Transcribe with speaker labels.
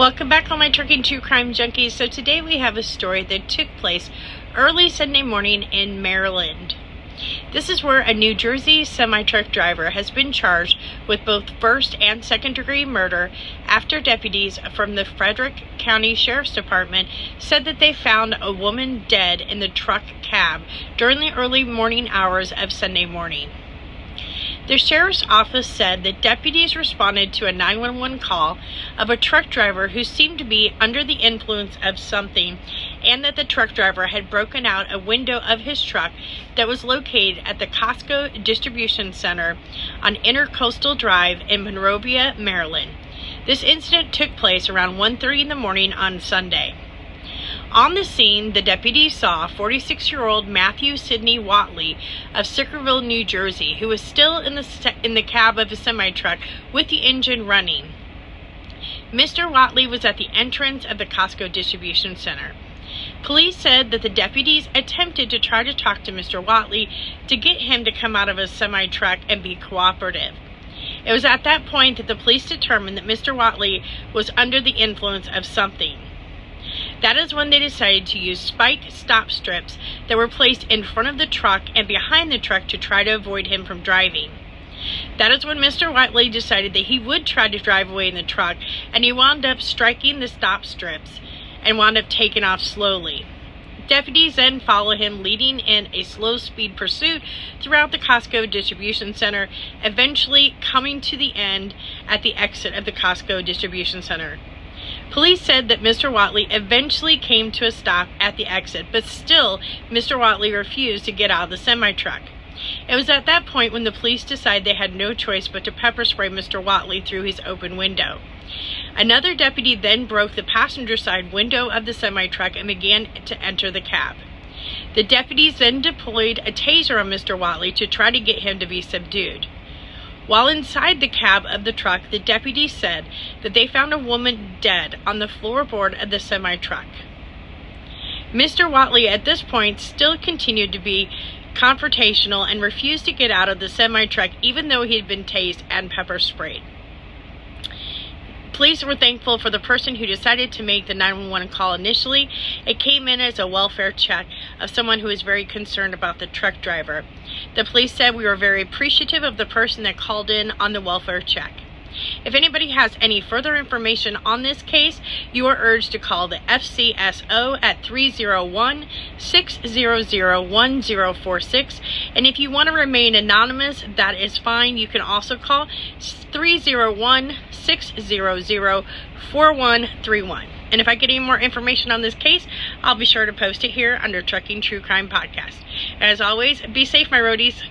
Speaker 1: Welcome back, all my trucking true crime junkies. So today we have a story that took place early Sunday morning in Maryland. This is where a New Jersey semi-truck driver has been charged with both first and second degree murder after deputies from the Frederick County Sheriff's Department said that they found a woman dead in the truck cab during the early morning hours of Sunday morning. The sheriff's office said that deputies responded to a 911 call of a truck driver who seemed to be under the influence of something, and that the truck driver had broken out a window of his truck that was located at the Costco Distribution Center on Intercoastal Drive in Monrovia, Maryland. This incident took place around 1:30 in the morning on Sunday. On the scene, the deputies saw 46-year-old Matthew Sidney Watley of Sickerville, New Jersey, who was still in the cab of a semi-truck with the engine running. Mr. Watley was at the entrance of the Costco Distribution Center. Police said that the deputies attempted to try to talk to Mr. Watley to get him to come out of his semi-truck and be cooperative. It was at that point that the police determined that Mr. Watley was under the influence of something. That is when they decided to use spiked stop strips that were placed in front of the truck and behind the truck to try to avoid him from driving. That is when Mr. Watley decided that he would try to drive away in the truck, and he wound up striking the stop strips and wound up taking off slowly. Deputies then followed him, leading in a slow-speed pursuit throughout the Costco Distribution Center, eventually coming to the end at the exit of the Costco Distribution Center. Police said that Mr. Watley eventually came to a stop at the exit, but still, Mr. Watley refused to get out of the semi-truck. It was at that point when the police decided they had no choice but to pepper spray Mr. Watley through his open window. Another deputy then broke the passenger side window of the semi-truck and began to enter the cab. The deputies then deployed a taser on Mr. Watley to try to get him to be subdued. While inside the cab of the truck, the deputies said that they found a woman dead on the floorboard of the semi-truck. Mr. Watley at this point still continued to be confrontational and refused to get out of the semi-truck even though he had been tased and pepper sprayed. Police were thankful for the person who decided to make the 911 call initially. It came in as a welfare check of someone who was very concerned about the truck driver. The police said, "We were very appreciative of the person that called in on the welfare check." If anybody has any further information on this case, you are urged to call the FCSO at 301-600-1046. And if you want to remain anonymous, that is fine. You can also call 301-600-4131. And if I get any more information on this case, I'll be sure to post it here under Trucking True Crime Podcast. As always, be safe, my roadies.